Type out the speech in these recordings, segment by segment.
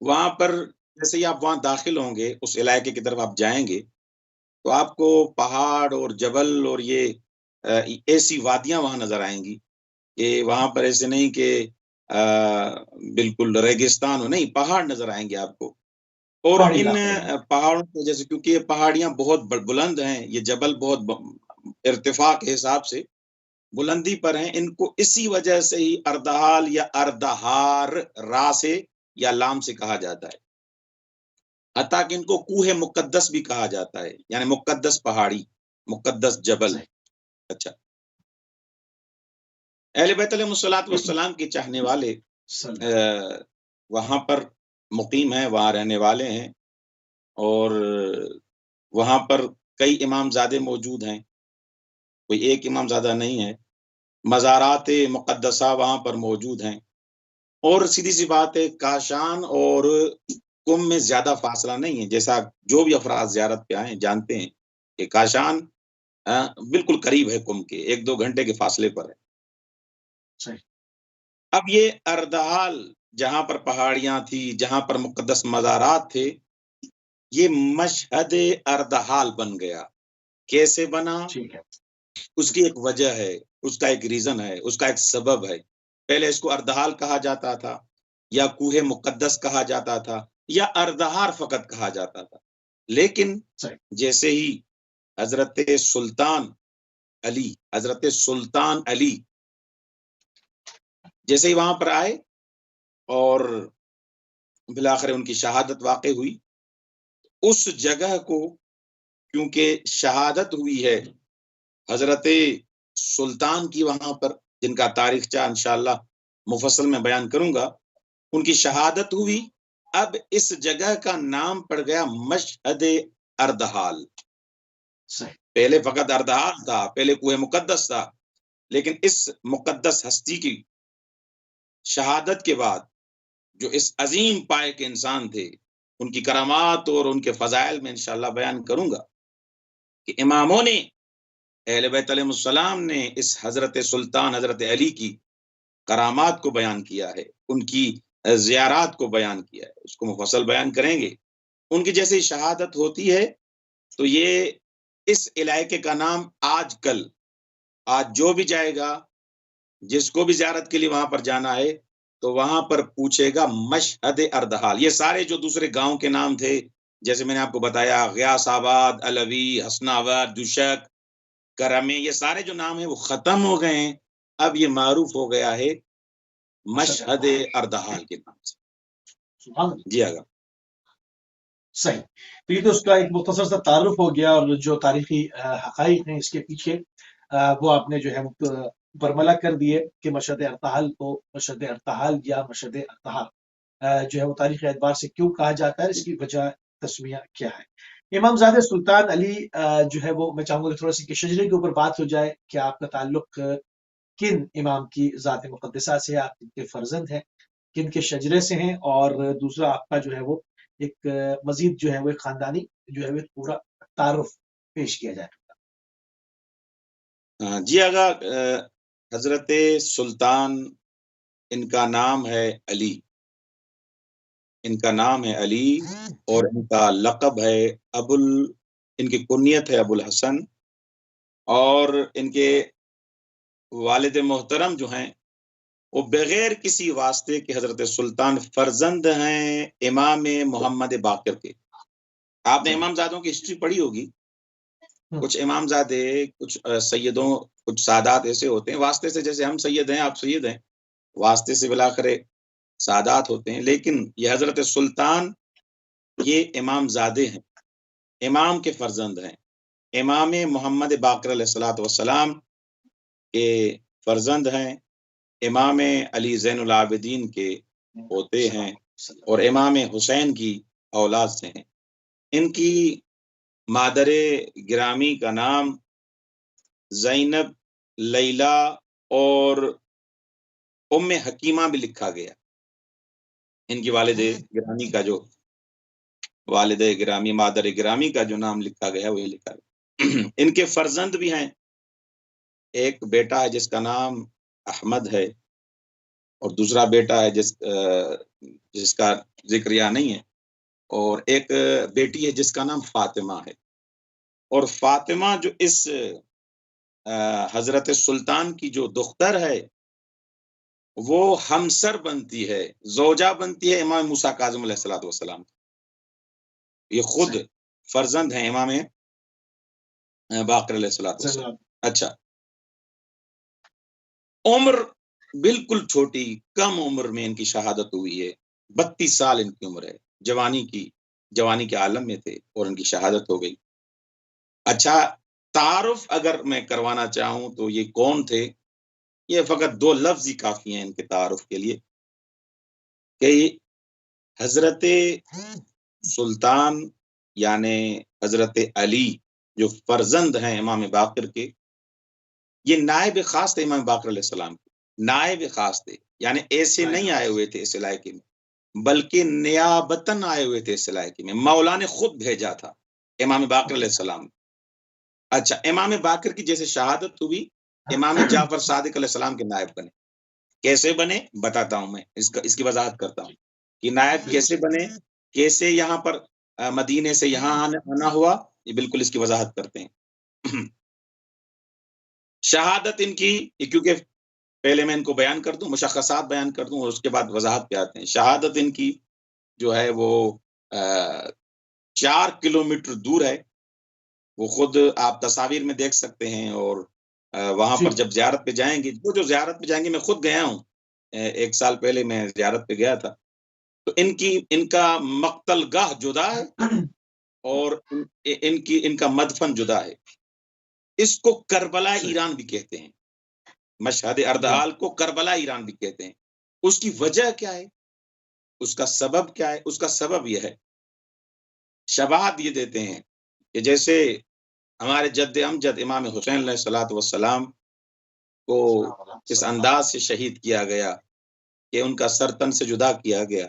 وہاں پر جیسے ہی آپ وہاں داخل ہوں گے، اس علاقے کی طرف آپ جائیں گے تو آپ کو پہاڑ اور جبل اور یہ ایسی وادیاں وہاں نظر آئیں گی کہ وہاں پر ایسے نہیں کہ بالکل ریگستان ہو، نہیں، پہاڑ نظر آئیں گے آپ کو. اور پہاڑی ان علاقے ہیں۔ پہاڑوں کی وجہ سے، کیونکہ یہ پہاڑیاں بہت بلند ہیں، یہ جبل بہت ارتفاع کے حساب سے بلندی پر ہیں، ان کو اسی وجہ سے ہی اردحال یا اردہار را سے یا لام سے کہا جاتا ہے. حتیٰ کہ ان کو کوہ مقدس بھی کہا جاتا ہے، یعنی مقدس پہاڑی، مقدس جبل. اچھا، اہل بیت علیہ الصلوۃ والسلام کے چاہنے والے وہاں پر مقیم ہیں، وہاں رہنے والے ہیں، اور وہاں پر کئی امام زادے موجود ہیں، کوئی ایک امام زادہ نہیں ہے. مزارات مقدسہ وہاں پر موجود ہیں، اور سیدھی سی بات ہے، کاشان اور کم میں زیادہ فاصلہ نہیں ہے. جیسا جو بھی افراد زیارت پہ آئیں جانتے ہیں کہ کاشان بالکل قریب ہے کم کے، 1-2 گھنٹے کے فاصلے پر ہے. اب یہ اردحال جہاں پر پہاڑیاں تھی، جہاں پر مقدس مزارات تھے، یہ مشہد اردحال بن گیا. کیسے بنا؟ اس کی ایک وجہ ہے، اس کا ایک ریزن ہے، اس کا ایک سبب ہے. پہلے اس کو اردحال کہا جاتا تھا، یا کوہ مقدس کہا جاتا تھا، یا اردہار فقط کہا جاتا تھا. لیکن جیسے ہی حضرت سلطان علی جیسے ہی وہاں پر آئے اور بالآخر ان کی شہادت واقع ہوئی، اس جگہ کو کیونکہ شہادت ہوئی ہے حضرت سلطان کی وہاں پر، جن کا تاریخچہ انشاءاللہ مفصل میں بیان کروں گا، ان کی شہادت ہوئی. اب اس جگہ کا نام پڑ گیا مشہد اردحال. پہلے فقط اردحال تھا، پہلے کوہ مقدس تھا، لیکن اس مقدس ہستی کی شہادت کے بعد جو اس عظیم پائے کے انسان تھے، ان کی کرامات اور ان کے فضائل میں انشاءاللہ بیان کروں گا کہ اماموں نے، اہل بیت علیہ السلام نے اس حضرت سلطان حضرت علی کی کرامات کو بیان کیا ہے، ان کی زیارات کو بیان کیا ہے، اس کو مفصل بیان کریں گے. ان کی جیسے شہادت ہوتی ہے تو یہ اس علاقے کا نام آج جو بھی جائے گا، جس کو بھی زیارت کے لیے وہاں پر جانا ہے تو وہاں پر پوچھے گا مشہد اردحال. یہ سارے جو دوسرے گاؤں کے نام تھے، جیسے میں نے آپ کو بتایا، غیاس آباد، علوی، حسن آباد، دوشک، کرمے، یہ سارے جو نام ہیں وہ ختم ہو گئے ہیں. اب یہ معروف ہو گیا ہے مشہد اردحال کے نام سے. جی آگا. صحیح. تو یہ تو اس کا ایک مختصر سا تعارف ہو گیا، اور جو تاریخی حقائق ہیں اس کے پیچھے وہ آپ نے جو ہے برملا کر دیے کہ مشہد ارتحال کو مشہد ارتحال یا مشہد ارتحال جو ہے وہ تاریخی اعتبار سے کیوں کہا جاتا ہے، اس کی وجہ تسمیہ کیا ہے. امام زادہ سلطان علی جو ہے وہ، میں چاہوں گا کہ تھوڑا سی کہ شجرے کے اوپر بات ہو جائے کہ آپ کا تعلق کن امام کی ذات مقدسہ سے، آپ کن کے فرزند ہیں، کن کے شجرے سے ہیں، اور دوسرا آپ کا جو ہے وہ ایک مزید جو ہے وہ ایک خاندانی جو ہے وہ پورا تعارف پیش کیا جائے. جی آگا. حضرت سلطان، ان کا نام ہے علی، ان کا نام ہے علی، اور ان کا لقب ہے ان کی کنیت ہے ابو الحسن، اور ان کے والد محترم جو ہیں وہ بغیر کسی واسطے کے حضرت سلطان فرزند ہیں امام محمد باقر کے. آپ نے امام زادوں کی ہسٹری پڑھی ہوگی. کچھ امام زادے، کچھ سیدوں، کچھ سادات ایسے ہوتے ہیں واسطے سے، جیسے ہم سید ہیں، آپ سید ہیں، واسطے سے بالآخر سادات ہوتے ہیں. لیکن یہ حضرت سلطان، یہ امام زادے ہیں، امام کے فرزند ہیں، امام محمد باقر علیہ الصلوۃ والسلام کے فرزند ہیں، امام علی زین العابدین کے ہوتے ہیں، اور امام حسین کی اولاد سے ہیں. ان کی مادر گرامی کا نام زینب، لیلا اور ام حکیمہ بھی لکھا گیا. ان کی والد گرامی کا جو مادر گرامی کا جو نام لکھا گیا وہ یہ لکھا گیا. ان کے فرزند بھی ہیں، ایک بیٹا ہے جس کا نام احمد ہے، اور دوسرا بیٹا ہے جس کا ذکر یہاں نہیں ہے، اور ایک بیٹی ہے جس کا نام فاطمہ ہے، اور فاطمہ جو اس حضرت سلطان کی جو دختر ہے وہ ہمسر بنتی ہے، زوجہ بنتی ہے امام موسیٰ کاظم علیہ الصلوۃ والسلام۔ یہ خود فرزند ہیں امام باقر علیہ الصلوۃ والسلام۔ اچھا، عمر بالکل چھوٹی، کم عمر میں ان کی شہادت ہوئی ہے، 32 سال ان کی عمر ہے، جوانی کے عالم میں تھے اور ان کی شہادت ہو گئی۔ اچھا، تعارف اگر میں کروانا چاہوں تو یہ کون تھے، یہ فقط 2 لفظ ہی کافی ہیں ان کے تعارف کے لیے، کہ حضرت سلطان یعنی حضرت علی جو فرزند ہیں امام باقر کے، یہ نائب خاص تھے امام باقر علیہ السلام کے، نائب خاص تھے، یعنی ایسے نہیں آئے ہوئے تھے اس علاقے میں، بلکہ نیابتاً آئے ہوئے تھے اس علاقے میں، مولا نے خود بھیجا تھا امام باقر علیہ السلام۔ اچھا، امام باقر کی جیسے شہادت ہوئی، امام جعفر صادق علیہ السلام کے نائب بنے۔ کیسے بنے بتاتا ہوں میں، اس کی وضاحت کرتا ہوں کہ نائب کیسے بنے، کیسے یہاں پر مدینے سے یہاں آنا ہوا، یہ بالکل اس کی وضاحت کرتے ہیں۔ شہادت ان کی، کیونکہ پہلے میں ان کو بیان کر دوں، مشخصات بیان کر دوں اور اس کے بعد وضاحت پہ آتے ہیں۔ شہادت ان کی جو ہے وہ 4 کلومیٹر دور ہے، وہ خود آپ تصاویر میں دیکھ سکتے ہیں، اور وہاں پر جب زیارت پہ جائیں گے، وہ جو زیارت پہ جائیں گے، میں خود گیا ہوں، 1 سال پہلے میں زیارت پہ گیا تھا، تو ان کا مقتل گاہ جدا ہے اور ان کا مدفن جدا ہے۔ اس کو کربلا ایران بھی کہتے ہیں، مشہد اردحال کو کربلا ایران بھی کہتے ہیں۔ اس کی وجہ کیا ہے، اس کا سبب کیا ہے؟ اس کا سبب یہ ہے، شواہد یہ دیتے ہیں کہ جیسے ہمارے جد امجد امام حسین علیہ الصلوۃ والسلام کو اس انداز سے شہید کیا گیا کہ ان کا سر تن سے جدا کیا گیا،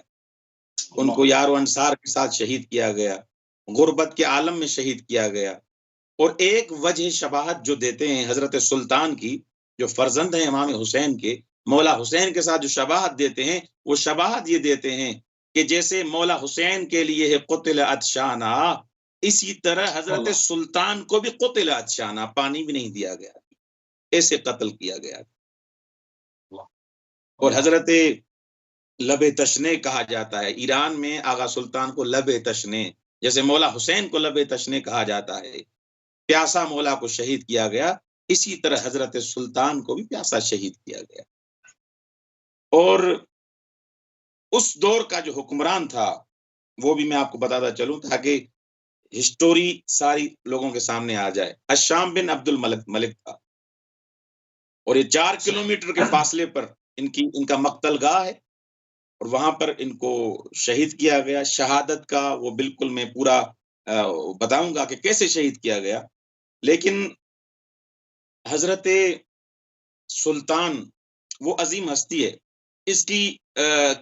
ان کو یار و انصار کے ساتھ شہید کیا گیا، غربت کے عالم میں شہید کیا گیا۔ اور ایک وجہ شباہت جو دیتے ہیں حضرت سلطان کی، جو فرزند ہیں امام حسین کے، مولا حسین کے ساتھ جو شباہت دیتے ہیں، وہ شباہت یہ دیتے ہیں کہ جیسے مولا حسین کے لیے ہے قتل عطشانہ، اسی طرح حضرت سلطان کو بھی قتل عطشانہ، پانی بھی نہیں دیا گیا، ایسے قتل کیا گیا۔ اور حضرت لب تشنے کہا جاتا ہے ایران میں، آغا سلطان کو لب تشنے، جیسے مولا حسین کو لب تشنے کہا جاتا ہے، پیاسا مولا کو شہید کیا گیا، اسی طرح حضرت سلطان کو بھی پیاسا شہید کیا گیا۔ اور اس دور کا جو حکمران تھا وہ بھی میں آپ کو بتاتا چلوں تاکہ ہسٹوری ساری لوگوں کے سامنے آ جائے۔ الشام بن عبد الملک تھا، اور یہ 4 کلومیٹر کے فاصلے پر ان کا مقتل گاہ ہے، اور وہاں پر ان کو شہید کیا گیا۔ شہادت کا وہ بالکل میں پورا بتاؤں گا کہ کیسے شہید کیا گیا، لیکن حضرت سلطان وہ عظیم ہستی ہے، اس کی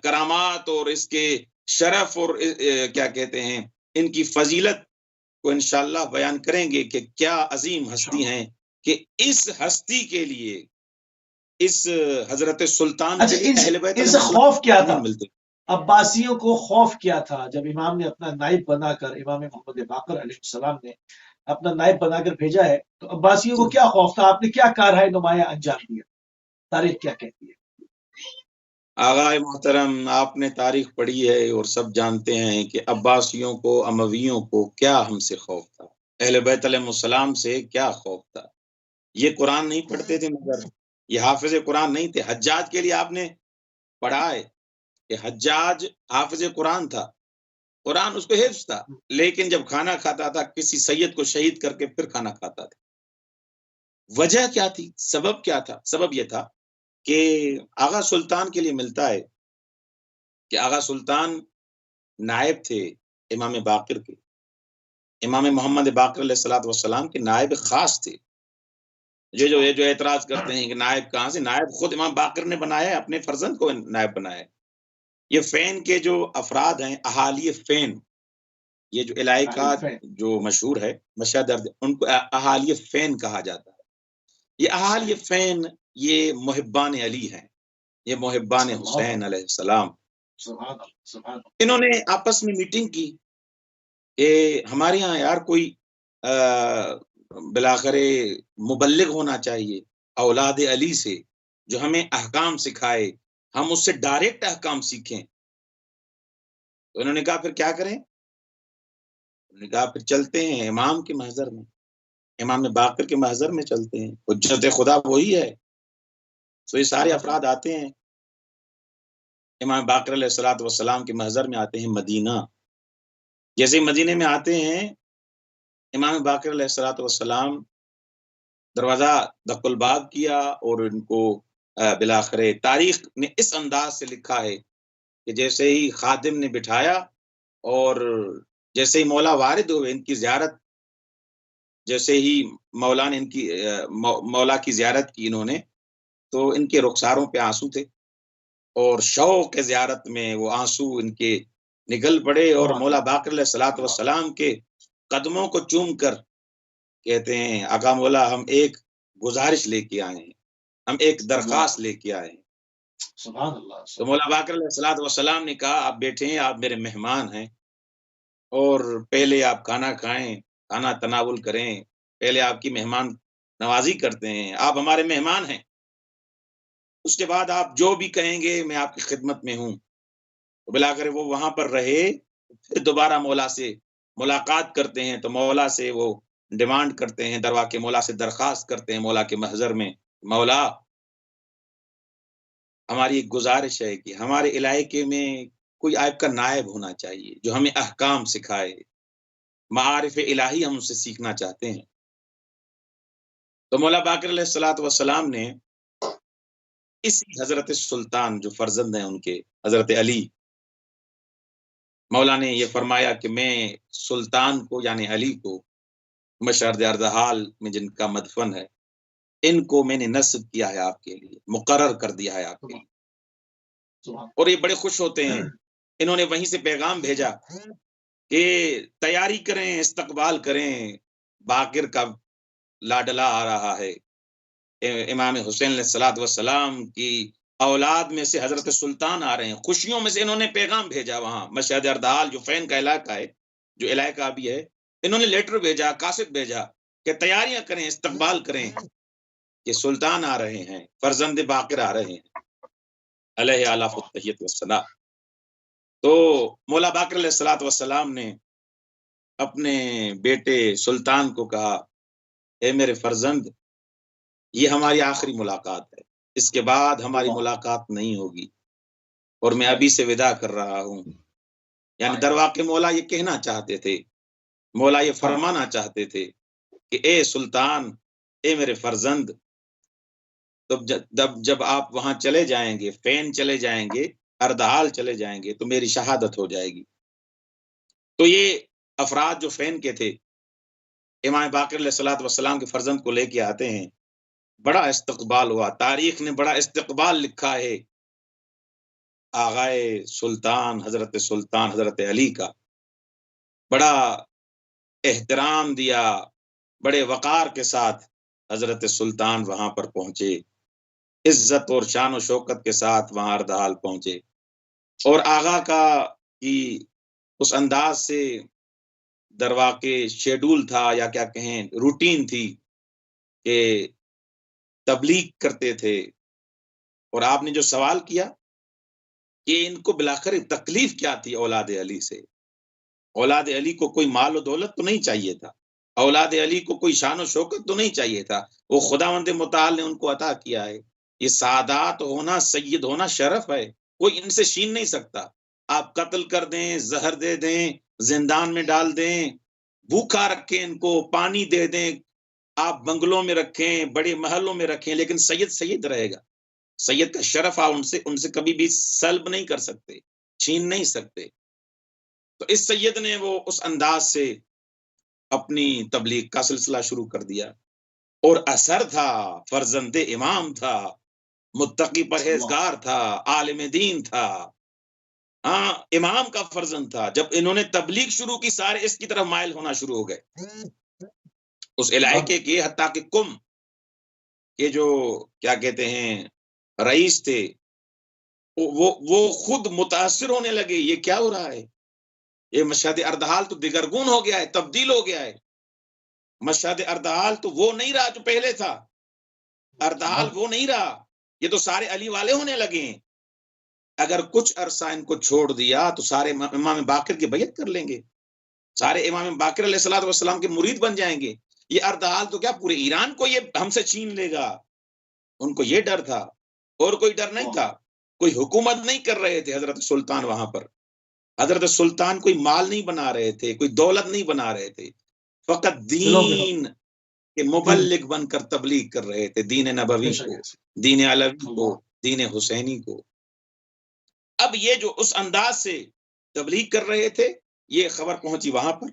کرامات اور اس کے شرف اور کیا کہتے ہیں ان کی فضیلت کو انشاءاللہ بیان کریں گے کہ کیا عظیم ہستی ہیں، کہ اس ہستی کے لیے، اس حضرت سلطان کے لیے اہل بیت ان سے خوف کیا تھا؟ ملتے، عباسیوں کو خوف کیا تھا جب امام نے اپنا نائب بنا کر، امام محمد باقر علیہ السلام نے اپنا نائب بنا کر بھیجا ہے، تو عباسیوں کو کیا خوف تھا؟ آپ نے کیا کارہائے نمایاں انجام دیا؟ تاریخ کیا کہتی ہے؟ آغا محترم، آپ نے تاریخ پڑھی ہے اور سب جانتے ہیں کہ عباسیوں کو، امویوں کو کیا ہم سے خوف تھا، اہل بیت علیہ السلام سے کیا خوف تھا۔ یہ قرآن نہیں پڑھتے تھے، مگر یہ حافظ قرآن نہیں تھے۔ حجاج کے لیے آپ نے پڑھا ہے کہ حجاج حافظ قرآن تھا، قرآن اس کو حفظ تھا، لیکن جب کھانا کھاتا تھا کسی سید کو شہید کر کے پھر کھانا کھاتا تھا۔ وجہ کیا تھی؟ سبب کیا تھا؟ سبب یہ تھا کہ آغا سلطان کے لیے ملتا ہے کہ آغا سلطان نائب تھے امام باقر کے، امام محمد باقر علیہ الصلوۃ والسلام کے نائب خاص تھے۔ یہ جو اعتراض کرتے ہیں کہ نائب کہاں سے، نائب خود امام باقر نے بنایا ہے، اپنے فرزند کو نائب بنایا ہے۔ یہ فین کے جو افراد ہیں، اہالی فین، یہ جو علاقہ جو مشہور ہے مشہد، ان کو اہالی فین کہا جاتا ہے۔ یہ اہالی فین یہ محبان علی ہیں، یہ محبان حسین علیہ السلام، سبحان اللہ، سبحان اللہ۔ انہوں نے آپس میں میٹنگ کی کہ ہمارے ہاں یار کوئی بلاخر مبلغ ہونا چاہیے اولاد علی سے، جو ہمیں احکام سکھائے، ہم اس سے ڈائریکٹ احکام سیکھیں۔ تو انہوں نے کہا پھر کیا کریں؟ انہوں نے کہا پھر چلتے ہیں امام کے محضر میں، امام باقر کے محضر میں چلتے ہیں، حجت خدا وہی ہے۔ تو یہ سارے افراد آتے ہیں، امام باقر علیہ الصلوۃ والسلام کے محضر میں آتے ہیں مدینہ۔ جیسے مدینے میں آتے ہیں، امام باقر علیہ الصلوۃ والسلام دروازہ دق الباب کیا، اور ان کو بلاخر تاریخ نے اس انداز سے لکھا ہے کہ جیسے ہی خادم نے بٹھایا اور جیسے ہی مولا وارد ہوئے ان کی زیارت، جیسے ہی مولا نے مولا کی زیارت کی انہوں نے، تو ان کے رخساروں پہ آنسو تھے، اور شوق زیارت میں وہ آنسو ان کے نکل پڑے، اور مولا باقر علیہ الصلوۃ والسلام کے قدموں کو چوم کر کہتے ہیں آقا مولا ہم ایک گزارش لے کے آئے ہیں، ہم ایک درخواست لے کے آئے ہیں۔ سبحان اللہ۔ تو مولا باقر علیہ الصلوۃ والسلام نے کہا آپ بیٹھے ہیں، آپ میرے مہمان ہیں، اور پہلے آپ کھانا کھائیں، کھانا تناول کریں، پہلے آپ کی مہمان نوازی کرتے ہیں، آپ ہمارے مہمان ہیں، اس کے بعد آپ جو بھی کہیں گے میں آپ کی خدمت میں ہوں۔ تو بلا کر وہ وہاں پر رہے، پھر دوبارہ مولا سے ملاقات کرتے ہیں، تو مولا سے وہ ڈیمانڈ کرتے ہیں، دروا کے مولا سے درخواست کرتے ہیں مولا کے محضر میں، مولا ہماری ایک گزارش ہے کہ ہمارے علاقے میں کوئی آپ کا نائب ہونا چاہیے جو ہمیں احکام سکھائے، معارف الہی ہم ان سے سیکھنا چاہتے ہیں۔ تو مولا باقر علیہ الصلوۃ والسلام نے اسی حضرت سلطان جو فرزند ہیں ان کے حضرت علی، مولا نے یہ فرمایا کہ میں سلطان کو یعنی علی کو مشرد اردحال میں جن کا مدفن ہے، ان کو میں نے نصب کیا ہے آپ کے لیے، مقرر کر دیا ہے آپ کے لیے۔ اور یہ بڑے خوش ہوتے ہیں، انہوں نے وہیں سے پیغام بھیجا کہ تیاری کریں، استقبال کریں، باقر کا لاڈلا آ رہا ہے، امام حسین علیہ الصلوۃ والسلام کی اولاد میں سے حضرت سلطان آ رہے ہیں۔ خوشیوں میں سے انہوں نے پیغام بھیجا، وہاں مشہد اردحال جو فین کا علاقہ ہے، جو علاقہ بھی ہے، انہوں نے لیٹر بھیجا، قاصد بھیجا کہ تیاریاں کریں، استقبال کریں کہ سلطان آ رہے ہیں، فرزند باقر آ رہے ہیں، علیہ آلاف التحیت والسلام۔ تو مولا باقر علیہ الصلوۃ والسلام نے اپنے بیٹے سلطان کو کہا اے میرے فرزند، یہ ہماری آخری ملاقات ہے، اس کے بعد ہماری ملاقات نہیں ہوگی، اور میں ابھی سے وداع کر رہا ہوں۔ یعنی در واقع مولا یہ کہنا چاہتے تھے، مولا یہ فرمانا چاہتے تھے کہ اے سلطان، اے میرے فرزند، جب آپ وہاں چلے جائیں گے، فین چلے جائیں گے، اردحال چلے جائیں گے، تو میری شہادت ہو جائے گی۔ تو یہ افراد جو فین کے تھے، امام باقر علیہ الصلوۃ والسلام کے فرزند کو لے کے آتے ہیں، بڑا استقبال ہوا، تاریخ نے بڑا استقبال لکھا ہے آغائے سلطان حضرت علی کا، بڑا احترام دیا، بڑے وقار کے ساتھ حضرت سلطان وہاں پر پہنچے، عزت اور شان و شوکت کے ساتھ وہاں اردحال پہنچے، اور آغا کا کی اس انداز سے درواقع شیڈول تھا، یا کیا کہیں روٹین تھی کہ تبلیغ کرتے تھے۔ اور آپ نے جو سوال کیا کہ ان کو بلاخر تکلیف کیا تھی اولاد علی سے، اولاد علی کو کوئی مال و دولت تو نہیں چاہیے تھا، اولاد علی کو کوئی شان و شوکت تو نہیں چاہیے تھا، وہ خداوند متعال نے ان کو عطا کیا ہے۔ یہ سادات ہونا، سید ہونا شرف ہے، کوئی ان سے چھین نہیں سکتا۔ آپ قتل کر دیں، زہر دے دیں، زندان میں ڈال دیں، بھوکا رکھیں، ان کو پانی دے دیں، آپ بنگلوں میں رکھیں، بڑے محلوں میں رکھیں، لیکن سید سید رہے گا۔ سید کا شرف آپ ان سے کبھی بھی سلب نہیں کر سکتے، چھین نہیں سکتے۔ تو اس سید نے وہ اس انداز سے اپنی تبلیغ کا سلسلہ شروع کر دیا، اور اثر تھا، فرزند امام تھا، متقی پرہیزگار تھا، عالم دین تھا، ہاں امام کا فرزند تھا۔ جب انہوں نے تبلیغ شروع کی، سارے اس کی طرف مائل ہونا شروع ہو گئے، اس علاقے کے، حتیٰ کہ کم کے جو کیا کہتے ہیں رئیس تھے، وہ خود متاثر ہونے لگے، یہ کیا ہو رہا ہے، یہ مشہد اردحال تو دگرگون ہو گیا ہے، تبدیل ہو گیا ہے، مشہد اردحال تو وہ نہیں رہا جو پہلے تھا، اردحال وہ نہیں رہا، یہ تو سارے علی والے ہونے لگے ہیں، اگر کچھ عرصہ ان کو چھوڑ دیا تو سارے امام باقر کی بیعت کر لیں گے، سارے امام باقر علیہ الصلوۃ والسلام کے مرید بن جائیں گے، یہ اردحال تو کیا پورے ایران کو یہ ہم سے چھین لے گا، ان کو یہ ڈر تھا، اور کوئی ڈر نہیں تھا، کوئی حکومت نہیں کر رہے تھے حضرت سلطان وہاں پر، حضرت سلطان کوئی مال نہیں بنا رہے تھے، کوئی دولت نہیں بنا رہے تھے، فقط دین کے مبلغ بن کر تبلیغ کر رہے تھے، دین نبوی کو، دین علوی کو، دین حسینی کو۔ اب یہ جو اس انداز سے تبلیغ کر رہے تھے، یہ خبر پہنچی وہاں پر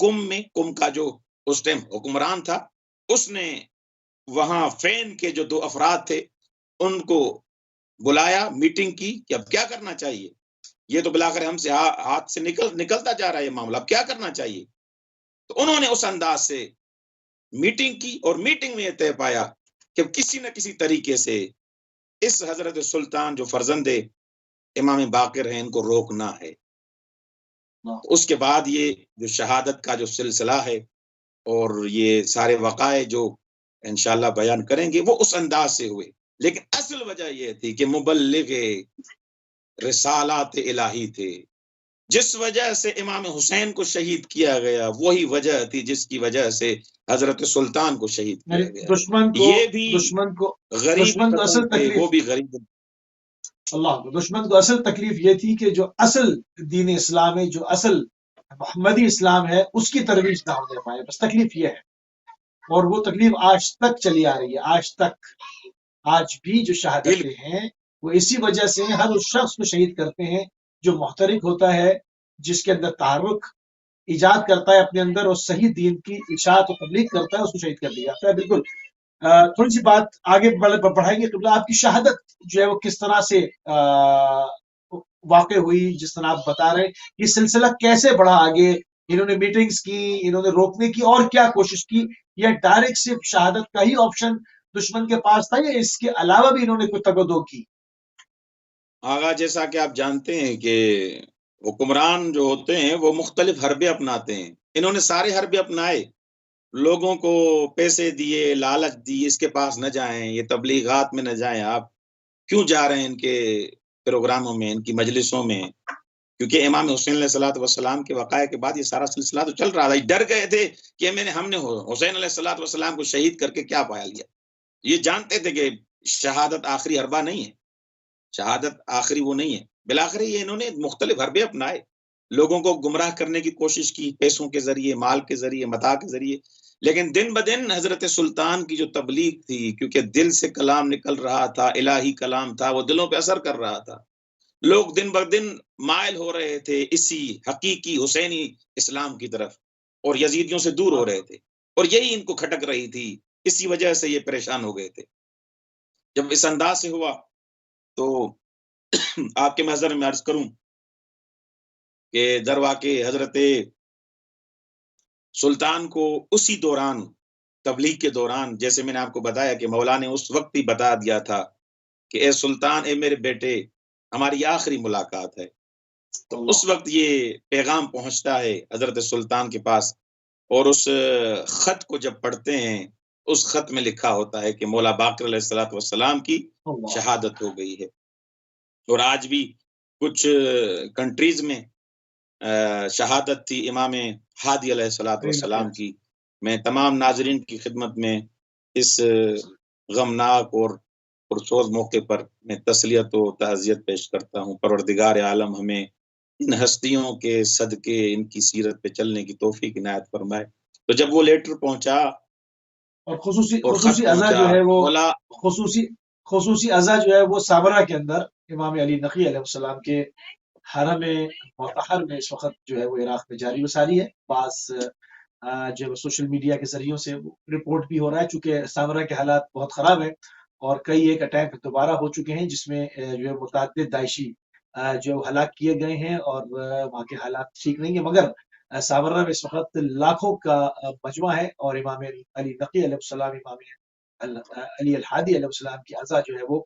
کم میں، کم کا جو اس ٹائم حکمران تھا، اس نے وہاں فین کے جو 2 افراد تھے ان کو بلایا، میٹنگ کی کہ اب کیا کرنا چاہیے، یہ تو بلا کر ہم سے ہاتھ سے نکلتا جا رہا ہے یہ معاملہ، اب کیا کرنا چاہیے۔ تو انہوں نے اس انداز سے میٹنگ کی، اور میٹنگ میں یہ طے پایا کہ کسی نہ کسی طریقے سے اس حضرت سلطان جو فرزند امام باقر ہیں ان کو روکنا ہے۔ اس کے بعد یہ جو شہادت کا جو سلسلہ ہے اور یہ سارے وقائع جو انشاءاللہ بیان کریں گے وہ اس انداز سے ہوئے، لیکن اصل وجہ یہ تھی کہ مبلغ رسالات الہی تھے، جس وجہ سے امام حسین کو شہید کیا گیا وہی وجہ تھی جس کی وجہ سے حضرت سلطان کو شہید کیا گیا۔ یہ بھی غریب قتل تھے، وہ بھی غریب۔ اللہ، دشمن کو اصل تکلیف یہ تھی کہ جو اصل دین اسلام ہے، جو اصل محمدی اسلام ہے، اس کی ترویج نہ ہونے پائے، بس تکلیف یہ ہے، اور وہ تکلیف آج تک چلی آ رہی ہے، آج تک، آج بھی جو شہادتیں ہیں وہ اسی وجہ سے ہر اس شخص کو شہید کرتے ہیں جو محترق ہوتا ہے، جس کے اندر تحرک ایجاد کرتا ہے اپنے اندر اور صحیح دین کی اشاعت و تبلیغ کرتا ہے، اس کو شہید کر دیا جاتا ہے۔ بالکل تھوڑی سی بات آگے بڑھائیں گے قبلہ، آپ کی شہادت جو ہے وہ کس طرح سے واقع ہوئی، جس طرح آپ بتا رہے ہیں، یہ سلسلہ کیسے بڑھا آگے، انہوں نے میٹنگز کی، انہوں نے روکنے کی اور کیا کوشش کی، یا ڈائریکٹ صرف شہادت کا ہی آپشن دشمن کے پاس تھا، یا اس کے علاوہ بھی انہوں نے کوئی تگودو کی؟ آغا جیسا کہ آپ جانتے ہیں کہ حکمران جو ہوتے ہیں وہ مختلف حربے اپناتے ہیں، انہوں نے سارے حربے اپنائے، لوگوں کو پیسے دیے، لالچ دی، اس کے پاس نہ جائیں، یہ تبلیغات میں نہ جائیں، آپ کیوں جا رہے ہیں ان کے پروگراموں میں، ان کی مجلسوں میں، کیونکہ امام حسین علیہ الصلوۃ والسلام کے وقائع کے بعد یہ سارا سلسلہ تو چل رہا تھا، ڈر گئے تھے کہ ہم نے حسین علیہ الصلوۃ والسلام کو شہید کر کے کیا پایا لیا، یہ جانتے تھے کہ شہادت آخری حربہ نہیں ہے، شہادت آخری وہ نہیں ہے، بالآخر یہ انہوں نے مختلف حربے اپنائے، لوگوں کو گمراہ کرنے کی کوشش کی، پیسوں کے ذریعے، مال کے ذریعے، متاع کے ذریعے، لیکن دن بدن حضرت سلطان کی جو تبلیغ تھی، کیونکہ دل سے کلام نکل رہا تھا، الہی کلام تھا، وہ دلوں پہ اثر کر رہا تھا، لوگ دن بدن مائل ہو رہے تھے اسی حقیقی حسینی اسلام کی طرف، اور یزیدیوں سے دور ہو رہے تھے، اور یہی ان کو کھٹک رہی تھی، اسی وجہ سے یہ پریشان ہو گئے تھے۔ جب اس انداز سے ہوا تو آپ کے محضر میں عرض کروں کہ در واقع حضرت سلطان کو اسی دوران، تبلیغ کے دوران، جیسے میں نے آپ کو بتایا کہ مولا نے اس وقت ہی بتا دیا تھا کہ اے سلطان، اے میرے بیٹے، ہماری آخری ملاقات ہے، تو اس وقت یہ پیغام پہنچتا ہے حضرت سلطان کے پاس، اور اس خط کو جب پڑھتے ہیں، اس خط میں لکھا ہوتا ہے کہ مولا باقر علیہ الصلوۃ والسلام کی شہادت ہو گئی ہے، اور آج بھی کچھ کنٹریز میں شہادت تھی امام ہادی علیہ الصلوۃ والسلام کی۔ میں تمام ناظرین کی خدمت میں اس غمناک اور پرسوز موقع پر میں تسلیت و تعزیت پیش کرتا ہوں۔ پروردگار عالم ہمیں ان ہستیوں کے صدقے ان کی سیرت پہ چلنے کی توفیق عنایت فرمائے۔ تو جب وہ لیٹر پہنچا اور خصوصی عزا جو ہے وہ خصوصی عزا جو ہے وہ سامرا کے اندر امام علی نقی علیہ السلام کے حرم مطہر میں اس وقت جو ہے وہ عراق میں جاری و ساری ہے، بعض جو ہے سوشل میڈیا کے ذریعوں سے رپورٹ بھی ہو رہا ہے، چونکہ سامرا کے حالات بہت خراب ہیں اور کئی ایک اٹیک دوبارہ ہو چکے ہیں جس میں جو ہے متعدد داعشی جو ہلاک کیے گئے ہیں، اور وہاں کے حالات ٹھیک نہیں ہیں، مگر سامرا میں اس وقت لاکھوں کا مجمع ہے، اور امام علی نقی علیہ السلام، امام علی الحادی علیہ السلام کی عزا جو ہے وہ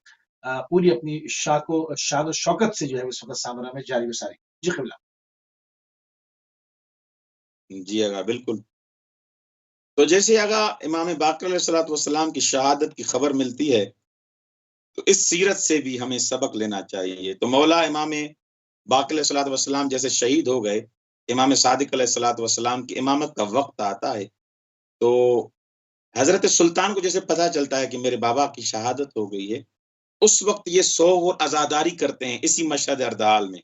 پوری اپنی شان و شوکت سے جو ہے اس وقت سامرا میں جاری و ساری. جی قبلہ. جی اگا بالکل. تو جیسے اگا امام باقر علیہ الصلوۃ والسلام کی شہادت کی خبر ملتی ہے تو اس سیرت سے بھی ہمیں سبق لینا چاہیے. تو مولا امام باقر علیہ الصلوۃ والسلام جیسے شہید ہو گئے، امام صادق علیہ الصلوۃ والسلام کی امامت کا وقت آتا ہے تو حضرت سلطان کو جیسے پتہ چلتا ہے کہ میرے بابا کی شہادت ہو گئی ہے، اس وقت یہ سوگ اور عزاداری کرتے ہیں. اسی مشہد اردال میں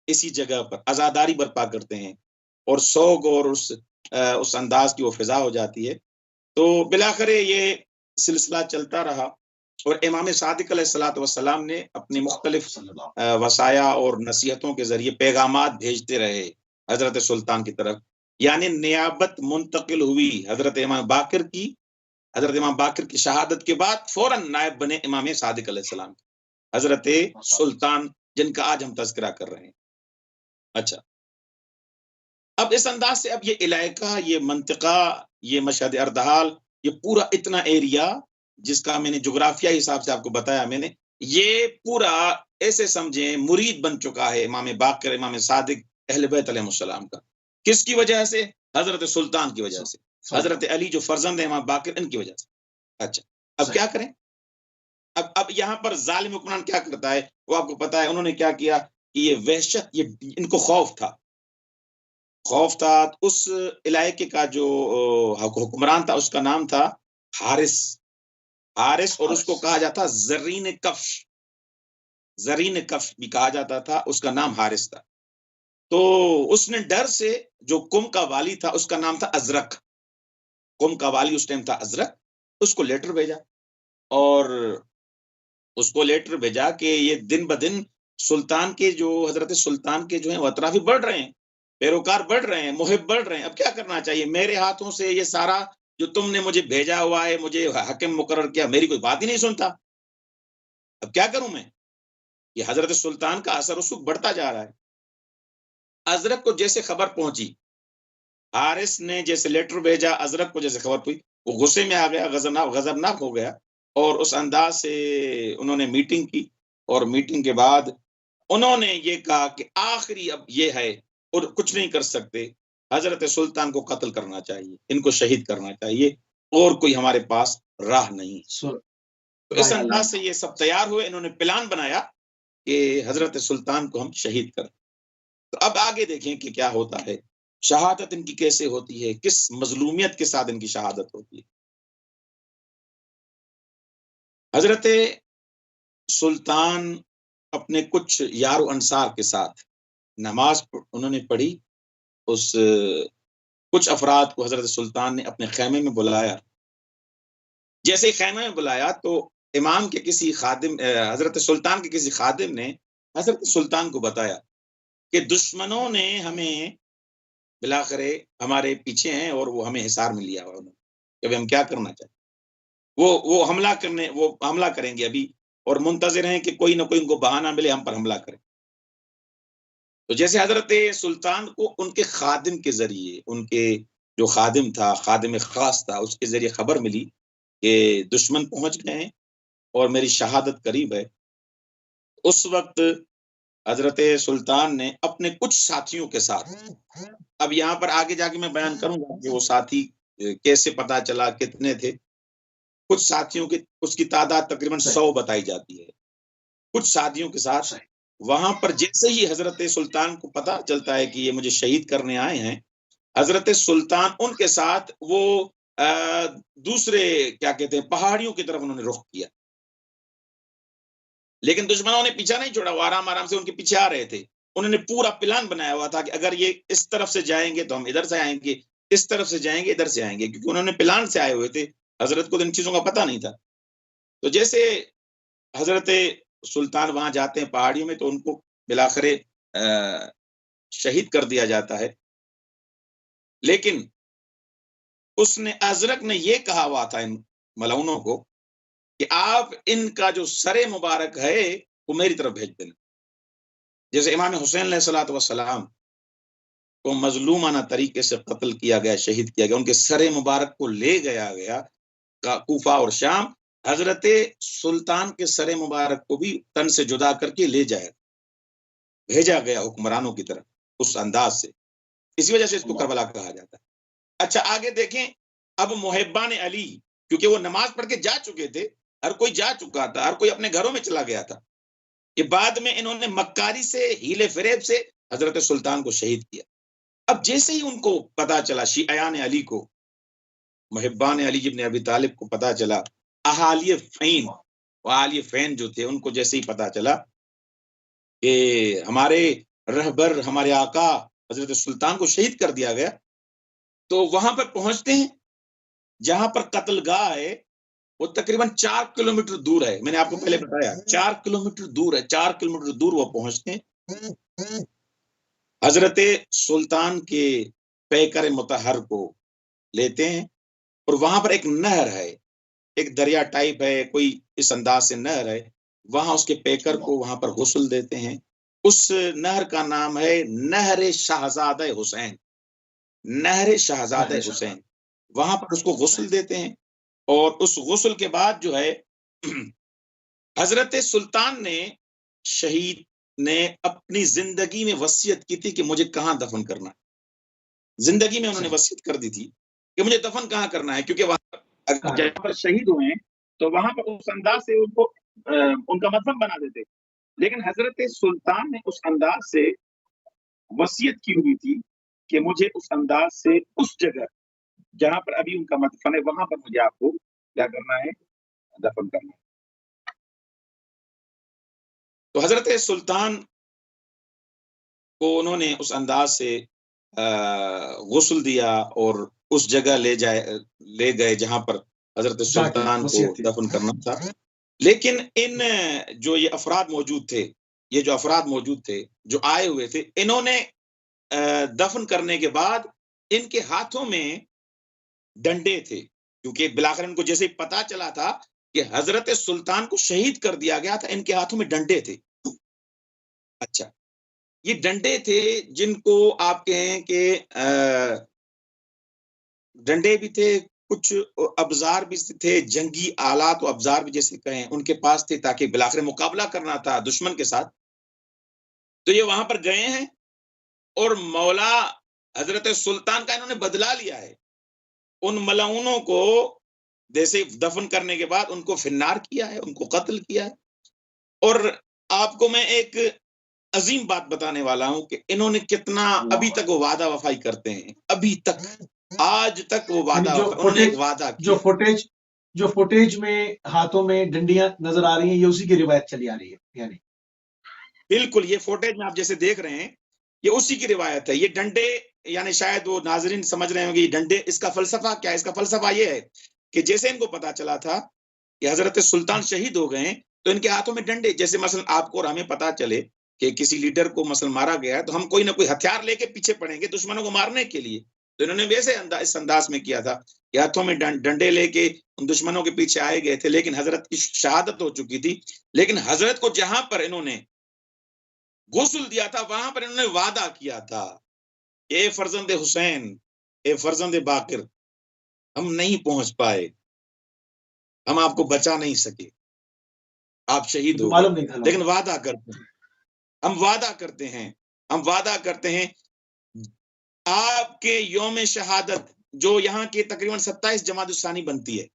اسی جگہ پر عزاداری برپا کرتے ہیں اور سوگ اور اس انداز کی وہ فضا ہو جاتی ہے. تو بلاخر یہ سلسلہ چلتا رہا اور امام صادق علیہ الصلوۃ والسلام نے اپنی مختلف وصایا اور نصیحتوں کے ذریعے پیغامات بھیجتے رہے حضرت سلطان کی طرف. یعنی نیابت منتقل ہوئی حضرت امام باقر کی شہادت کے بعد فوراً نائب بنے امام صادق علیہ السلام حضرت سلطان جن کا آج ہم تذکرہ کر رہے ہیں. اچھا، اب اس انداز سے اب یہ علاقہ، یہ منطقہ، یہ مشہد اردحال، یہ پورا اتنا ایریا جس کا میں نے جغرافیہ حساب سے آپ کو بتایا، میں نے یہ پورا ایسے سمجھیں مرید بن چکا ہے امام باقر، امام صادق، اہل بیت علیہ السلام کا. کس کی وجہ سے؟ حضرت سلطان کی وجہ سے، حضرت علی جو فرزند ہے امام باقر، ان کی وجہ سے. اچھا، اب کیا کریں؟ اب یہاں پر ظالم حکمران کیا کرتا ہے وہ آپ کو پتا ہے. انہوں نے کیا کیا کہ یہ وحشت، یہ ان کو خوف تھا اس علاقے کا جو حکمران تھا، اس کا نام تھا حارث، اور اس کو کہا جاتا زرین کفش بھی کہا جاتا تھا، اس کا نام حارث تھا. تو اس نے ڈر سے جو قم کا والی تھا، اس کا نام تھا ازرق، قم کا والی اس ٹائم تھا ازرق، اس کو لیٹر بھیجا اور اس کو لیٹر بھیجا کہ یہ دن بدن سلطان کے جو حضرت سلطان کے جو ہیں وہ اطرافی بڑھ رہے ہیں، پیروکار بڑھ رہے ہیں، محب بڑھ رہے ہیں. اب کیا کرنا چاہیے؟ میرے ہاتھوں سے یہ سارا جو تم نے مجھے بھیجا ہوا ہے، مجھے حاکم مقرر کیا، میری کوئی بات ہی نہیں سنتا. اب کیا کروں میں؟ یہ حضرت سلطان کا اثر اس وقت بڑھتا جا رہا ہے. ازرق کو جیسے خبر پہنچی، حارث نے جیسے لیٹر بھیجا، ازرق کو جیسے خبر پہنچی، وہ غصے میں آ گیا، غضبناک ہو گیا اور اس انداز سے انہوں نے میٹنگ کی. اور میٹنگ کے بعد انہوں نے یہ کہا کہ آخری اب یہ ہے اور کچھ نہیں کر سکتے، حضرت سلطان کو قتل کرنا چاہیے، ان کو شہید کرنا چاہیے، اور کوئی ہمارے پاس راہ نہیں. تو اس انداز سے یہ سب تیار ہوئے، انہوں نے پلان بنایا کہ حضرت سلطان کو ہم شہید کریں. تو اب آگے دیکھیں کہ کیا ہوتا ہے، شہادت ان کی کیسے ہوتی ہے، کس مظلومیت کے ساتھ ان کی شہادت ہوتی ہے. حضرت سلطان اپنے کچھ یار و انصار کے ساتھ نماز انہوں نے پڑھی. کچھ افراد کو حضرت سلطان نے اپنے خیمے میں بلایا. جیسے ہی خیمے میں بلایا تو امام کے کسی خادم، حضرت سلطان کے کسی خادم نے حضرت سلطان کو بتایا کہ دشمنوں نے ہمیں بلاخر ہمارے پیچھے ہیں اور وہ ہمیں حصار میں لیا ہوا، کہ ہم کیا کرنا چاہتے، وہ حملہ کریں گے ابھی، اور منتظر ہیں کہ کوئی نہ کوئی ان کو بہانہ ملے ہم پر حملہ کریں. تو جیسے حضرت سلطان کو ان کے خادم کے ذریعے، ان کے جو خادم تھا، خادم خاص تھا، اس کے ذریعے خبر ملی کہ دشمن پہنچ گئے ہیں اور میری شہادت قریب ہے. اس وقت حضرت سلطان نے اپنے کچھ ساتھیوں کے ساتھ، اب یہاں پر آگے جا کے میں بیان کروں گا کہ وہ ساتھی کیسے پتا چلا، کتنے تھے. کچھ ساتھیوں کی اس کی تعداد تقریباً 100 بتائی جاتی ہے. کچھ ساتھیوں کے ساتھ وہاں پر جیسے ہی حضرت سلطان کو پتا چلتا ہے کہ یہ مجھے شہید کرنے آئے ہیں، حضرت سلطان ان کے ساتھ وہ دوسرے کیا کہتے ہیں پہاڑیوں کی طرف انہوں نے رخ کیا. لیکن دشمنوں نے پیچھا نہیں چھوڑا، وہ آرام آرام سے ان کے پیچھے آ رہے تھے. انہوں نے پورا پلان بنایا ہوا تھا کہ اگر یہ اس طرف سے جائیں گے تو ہم ادھر سے آئیں گے، اس طرف سے جائیں گے ادھر سے آئیں گے، کیونکہ انہوں نے پلان سے آئے ہوئے تھے. حضرت کو ان چیزوں کا پتہ نہیں تھا. تو جیسے حضرت سلطان وہاں جاتے ہیں پہاڑیوں میں تو ان کو بلاخر شہید کر دیا جاتا ہے. لیکن اس نے ازرق نے یہ کہا ہوا تھا ان ملعونوں کو کہ آپ ان کا جو سر مبارک ہے وہ میری طرف بھیج دینا. جیسے امام حسین علیہ الصلوۃ والسلام کو مظلومانہ طریقے سے قتل کیا گیا، شہید کیا گیا، ان کے سر مبارک کو لے گیا کوفہ اور شام، حضرت سلطان کے سر مبارک کو بھی تن سے جدا کر کے لے جائے، بھیجا گیا حکمرانوں کی طرف اس انداز سے، اسی وجہ سے اس کو کربلا کہا جاتا ہے۔ اچھا آگے دیکھیں، اب محبان علی، کیونکہ وہ نماز پڑھ کے جا چکے تھے، ہر کوئی جا چکا تھا، ہر کوئی اپنے گھروں میں چلا گیا تھا، کہ بعد میں انہوں نے مکاری سے، ہیلے فریب سے حضرت سلطان کو شہید کیا۔ اب جیسے ہی ان کو پتا چلا، شیعیان علی کو، محبان علی ابن ابی طالب کو پتا چلا، اہالی فین، اہالی فین جو تھے ان کو جیسے ہی پتا چلا کہ ہمارے رہبر، ہمارے آقا حضرت سلطان کو شہید کر دیا گیا، تو وہاں پر پہنچتے ہیں جہاں پر قتل گاہ ہے، وہ تقریباً 4 کلومیٹر دور ہے، میں نے آپ کو پہلے بتایا 4 کلومیٹر دور ہے، 4 کلومیٹر دور وہ پہنچتے ہیں، حضرت سلطان کے پیکر مطہر کو لیتے ہیں، اور وہاں پر ایک نہر ہے، ایک دریا ٹائپ ہے، کوئی اس انداز سے نہر ہے، وہاں اس کے پیکر کو وہاں پر غسل دیتے ہیں۔ اس نہر کا نام ہے نہر شہزادہ حسین، نہر شہزادہ حسین، وہاں پر اس کو غسل دیتے ہیں، اور اس غسل کے بعد جو ہے حضرت سلطان نے، شہید نے اپنی زندگی میں وصیت کی تھی کہ مجھے کہاں دفن کرنا ہے، زندگی میں انہوں نے وصیت کر دی تھی کہ مجھے دفن کہاں کرنا ہے، کیونکہ وہاں جہاں پر شہید ہوئے ہیں تو وہاں پر اس انداز سے ان کو ان کا مذہب بنا دیتے، لیکن حضرت سلطان نے اس انداز سے وصیت کی ہوئی تھی کہ مجھے اس انداز سے اس جگہ جہاں پر ابھی ان کا مدفن ہے وہاں پر مجھے آپ کو کیا کرنا ہے، دفن کرنا ہے۔ تو حضرت سلطان کو انہوں نے اس انداز سے غسل دیا اور اس جگہ لے گئے جہاں پر حضرت سلطان کو دفن کرنا تھا، لیکن ان جو یہ افراد موجود تھے، یہ جو افراد موجود تھے جو آئے ہوئے تھے، انہوں نے دفن کرنے کے بعد ان کے ہاتھوں میں ڈنڈے تھے، کیونکہ بلاخر ان کو جیسے پتا چلا تھا کہ حضرت سلطان کو شہید کر دیا گیا تھا، ان کے ہاتھوں میں ڈنڈے تھے۔ اچھا، یہ ڈنڈے تھے جن کو آپ کہیں کہ ڈنڈے بھی تھے، کچھ ابزار بھی تھے، جنگی آلات و ابزار بھی جیسے کہیں ان کے پاس تھے، تاکہ بلاخر مقابلہ کرنا تھا دشمن کے ساتھ۔ تو یہ وہاں پر گئے ہیں اور مولا حضرت سلطان کا انہوں نے بدلہ لیا ہے، ان ملعونوں کو جیسے دفن کرنے کے بعد ان کو فنار کیا ہے، ان کو قتل کیا ہے۔ اور آپ کو میں ایک عظیم بات بتانے والا ہوں کہ انہوں نے کتنا، ابھی تک وہ وعدہ وفائی کرتے ہیں، ابھی تک، آج تک وہ وعدہ وفائی، انہوں نے ایک وعدہ کیا، جو فوٹیج میں ہاتھوں میں ڈنڈیاں نظر آ رہی ہیں، یہ اسی کی روایت چلی آ رہی ہے، یعنی بالکل یہ فوٹیج میں آپ جیسے دیکھ رہے ہیں یہ اسی کی روایت ہے۔ یہ ڈنڈے، یعنی شاید وہ ناظرین سمجھ رہے ہوں گے یہ ڈنڈے، اس کا فلسفہ کیا ہے؟ اس کا فلسفہ یہ ہے کہ جیسے ان کو پتا چلا تھا کہ حضرت سلطان شہید ہو گئے ہیں تو ان کے ہاتھوں میں ڈنڈے، جیسے مثلا آپ کو اور ہمیں پتا چلے کہ کسی لیڈر کو مثلا مارا گیا ہے تو ہم کوئی نہ کوئی ہتھیار لے کے پیچھے پڑیں گے دشمنوں کو مارنے کے لیے، تو انہوں نے ویسے اس انداز میں کیا تھا کہ ہاتھوں میں ڈنڈے لے کے ان دشمنوں کے پیچھے آئے گئے تھے، لیکن حضرت کی شہادت ہو چکی تھی، لیکن حضرت کو جہاں پر انہوں نے غسل دیا تھا وہاں پر انہوں نے وعدہ کیا تھا، اے فرزند حسین، اے فرزند باقر، ہم نہیں پہنچ پائے، ہم آپ کو بچا نہیں سکے، آپ شہید ہو گئے، لیکن وعدہ کرتے ہیں، ہم وعدہ کرتے ہیں، ہم وعدہ کرتے ہیں آپ کے یوم شہادت جو یہاں کے تقریباً 27 جمادی الثانی بنتی ہے،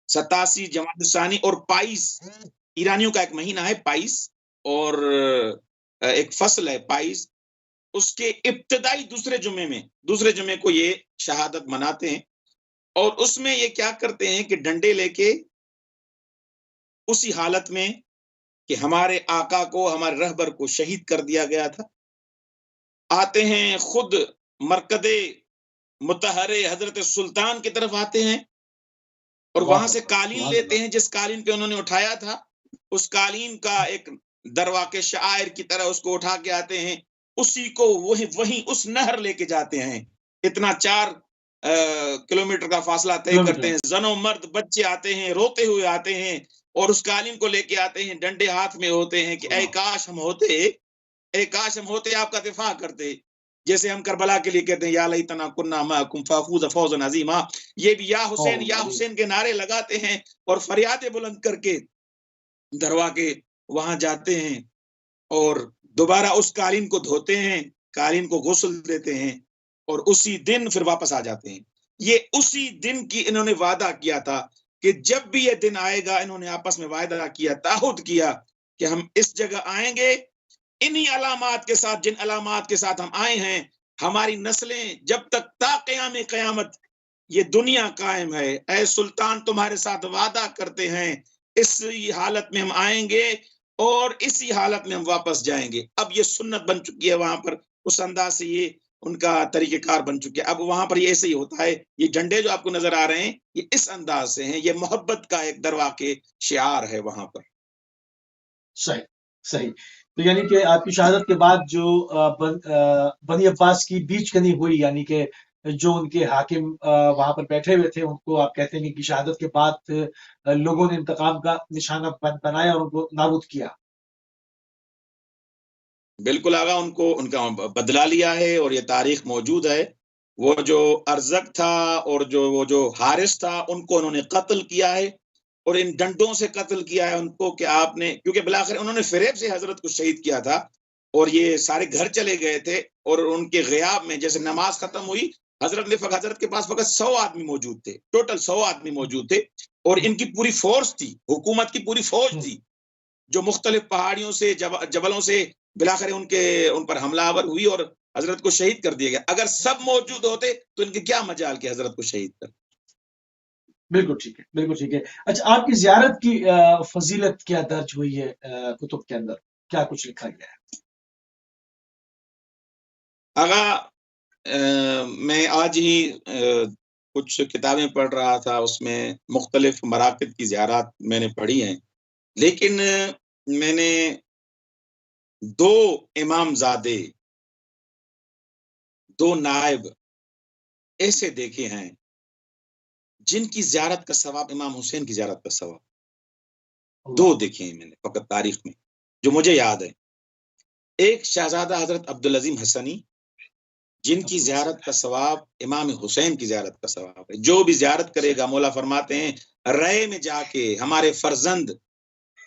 87 جمادی الثانی اور 22 ایرانیوں کا ایک مہینہ ہے 22، اور ایک فصل ہے 22، اس کے ابتدائی دوسرے جمعے کو یہ شہادت مناتے ہیں، اور اس میں یہ کیا کرتے ہیں کہ ڈنڈے لے کے اسی حالت میں کہ ہمارے آقا کو، ہمارے رہبر کو شہید کر دیا گیا تھا، آتے ہیں خود مرکز مطہر حضرت سلطان کی طرف آتے ہیں، اور وہاں سے قالین لیتے ہیں، جس قالین پہ انہوں نے اٹھایا تھا اس قالین کا ایک درواقع شاعر کی طرح اس کو اٹھا کے آتے ہیں، اسی کو وہیں اس نہر لے کے جاتے ہیں، اتنا 4 کلومیٹر کا فاصلہ طے کرتے ہیں، زن و مرد بچے آتے ہیں، روتے ہوئے آتے ہیں، اور اس قالین کو لے کے آتے ہیں، ڈنڈے ہاتھ میں ہوتے ہیں کہ اے کاش ہم ہوتے آپ کا دفاع کرتے، جیسے ہم کربلا کے لیے کہتے ہیں یا لیتنا کنا معکم فافوز فوزا عظیما، یہ بھی یا حسین کے نعرے لگاتے ہیں اور فریادیں بلند کر کے دروا کے وہاں جاتے ہیں اور دوبارہ اس قالین کو دھوتے ہیں، قالین کو غسل دیتے ہیں اور اسی دن پھر واپس آ جاتے ہیں۔ یہ اسی دن کی انہوں نے وعدہ کیا تھا کہ جب بھی یہ دن آئے گا، انہوں نے آپس میں وعدہ کیا، تعہد کیا کہ ہم اس جگہ آئیں گے انہی علامات کے ساتھ، جن علامات کے ساتھ ہم آئے ہیں، ہماری نسلیں جب تک تا قیام قیامت یہ دنیا قائم ہے، اے سلطان تمہارے ساتھ وعدہ کرتے ہیں اسی حالت میں ہم آئیں گے اور اسی حالت میں ہم واپس جائیں گے۔ اب یہ سنت بن چکی ہے وہاں پر، اس انداز سے یہ ان کا طریقہ کار بن چکے۔ اب وہاں پر یہ ایسے ہی ہوتا ہے، یہ جھنڈے جو آپ کو نظر آ رہے ہیں یہ اس انداز سے ہیں، یہ محبت کا ایک درواقع شعار ہے وہاں پر۔ صحیح صحیح۔ تو یعنی کہ آپ کی شہادت کے بعد جو بنی عباس کی بیچ کنی ہوئی، یعنی کہ جو ان کے حاکم وہاں پر بیٹھے ہوئے تھے، ان کو آپ کہتے ہیں کہ شہادت کے بعد لوگوں نے انتقام کا نشانہ بنایا اور ان کو نابود کیا۔ بالکل آگا، ان کا بدلہ لیا ہے اور یہ تاریخ موجود ہے۔ وہ جو ارزق تھا اور وہ جو حارث تھا، ان کو انہوں نے قتل کیا ہے اور ان ڈنڈوں سے قتل کیا ہے ان کو، کہ آپ نے، کیونکہ بلاخر انہوں نے فریب سے حضرت کو شہید کیا تھا اور یہ سارے گھر چلے گئے تھے اور ان کے غیاب میں جیسے نماز ختم ہوئی، حضرت کے پاس فقط 100 آدمی موجود تھے، ٹوٹل 100 آدمی موجود تھے اور ان کی پوری فورس تھی، حکومت کی پوری فوج تھی جو مختلف پہاڑیوں سے جبلوں سے بلاخر ان پر حملہ آور ہوئی اور حضرت کو شہید کر دیا گیا۔ اگر سب موجود ہوتے تو ان کے کیا مجال کہ حضرت کو شہید کر۔ بالکل ٹھیک ہے، بالکل ٹھیک ہے۔ اچھا، آپ کی زیارت کی فضیلت کیا درج ہوئی ہے کتب کے اندر، کیا کچھ لکھا گیا ہے؟ آغا میں آج ہی کچھ کتابیں پڑھ رہا تھا، اس میں مختلف مراکز کی زیارات میں نے پڑھی ہیں، لیکن میں نے 2 امام زادے، 2 نائب ایسے دیکھے ہیں جن کی زیارت کا ثواب امام حسین کی زیارت کا ثواب 2 دیکھے ہیں میں نے فقط تاریخ میں جو مجھے یاد ہے۔ ایک شہزادہ حضرت عبدالعظیم حسنی، جن کی زیارت کا ثواب امام حسین کی زیارت کا ثواب ہے۔ جو بھی زیارت کرے گا، مولا فرماتے ہیں رائے میں جا کے ہمارے فرزند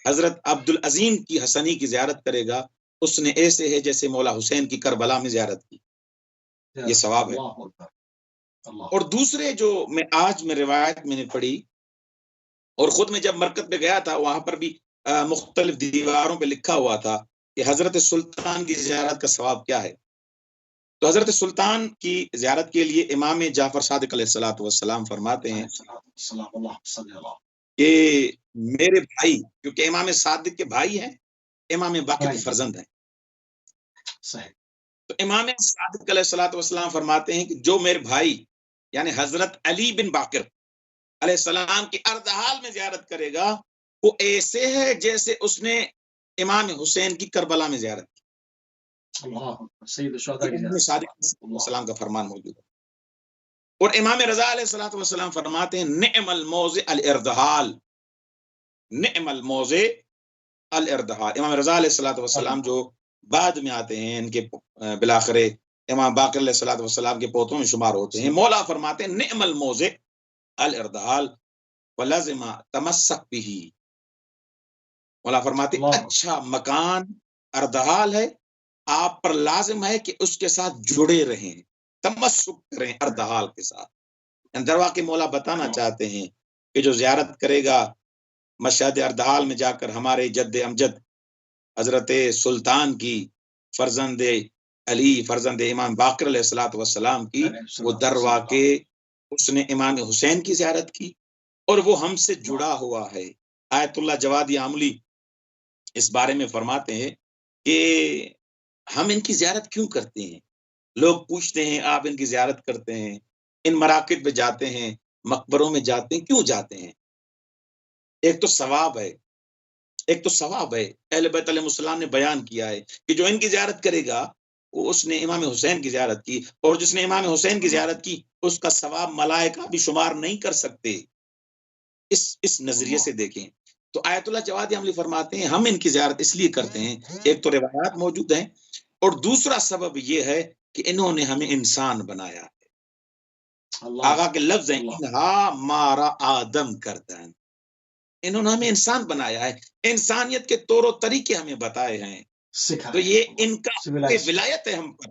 حضرت عبدالعظیم کی حسنی کی زیارت کرے گا، اس نے ایسے ہے جیسے مولا حسین کی کربلا میں زیارت کی، یہ ثواب ہے۔ اور دوسرے جو آج میں روایت میں نے پڑھی اور خود میں جب مرکز پہ گیا تھا، وہاں پر بھی مختلف دیواروں پہ لکھا ہوا تھا کہ حضرت سلطان کی زیارت کا ثواب کیا ہے۔ تو حضرت سلطان کی زیارت کے لیے امام جعفر صادق علیہ السلام فرماتے ہیں کہ میرے بھائی، کیونکہ امام صادق کے بھائی ہیں، امام باقر کے فرزند ہیں، تو امام صادق علیہ السلام فرماتے ہیں کہ جو میرے بھائی یعنی حضرت علی بن باقر علیہ السلام کی اردحال میں زیارت کرے گا، وہ ایسے ہے جیسے اس نے امام حسین کی کربلا میں زیارت کی۔ السلام کا فرمان موجود ہے۔ اور امام رضا علیہ السلام فرماتے ہیں نعم الموضع الاردحال، نعم الموضع الاردحال۔ امام رضا علیہ السلام جو بعد میں آتے ہیں، ان کے بلاخر امام باقر علیہ السلام کے پوتوں میں شمار ہوتے ہیں، مولا فرماتے ہیں نعم الموضع الاردحال ولازم تمسک به۔ مولا فرماتے ہیں اچھا مکان اردحال ہے، آپ پر لازم ہے کہ اس کے ساتھ جڑے رہیں، تمسک کریں اردحال کے ساتھ۔ درواقع مولا بتانا چاہتے ہیں کہ جو زیارت کرے گا مشہد اردحال میں جا کر ہمارے جد امجد حضرت سلطان کی، فرزند علی، فرزند امام باقر علیہ السلام کی، وہ درواقع اس نے امام حسین کی زیارت کی اور وہ ہم سے جڑا ہوا ہے۔ آیت اللہ جوادی عاملی اس بارے میں فرماتے ہیں کہ ہم ان کی زیارت کیوں کرتے ہیں؟ لوگ پوچھتے ہیں آپ ان کی زیارت کرتے ہیں، ان مراکز پہ جاتے ہیں، مقبروں میں جاتے ہیں، کیوں جاتے ہیں؟ ایک تو ثواب ہے، ایک تو ثواب ہے۔ اہل بیت علیہ السلام نے بیان کیا ہے کہ جو ان کی زیارت کرے گا وہ اس نے امام حسین کی زیارت کی، اور جس نے امام حسین کی زیارت کی اس کا ثواب ملائکہ بھی شمار نہیں کر سکتے۔ اس نظریے سے دیکھیں تو آیت اللہ جوادی عملی فرماتے ہیں ہم ان کی زیارت اس لیے کرتے ہیں، ایک تو روایات موجود ہیں اور دوسرا سبب یہ ہے کہ انہوں نے ہمیں انسان بنایا ہے. اللہ آقا کے لفظ ہیں اللہ انہا مارا آدم کردن، انہوں نے ہمیں انسان بنایا ہے، انسانیت کے طور و طریقے ہمیں بتائے ہیں. تو سکھایا یہ ان کا حق سویلائز ولایت ہے ہم پر،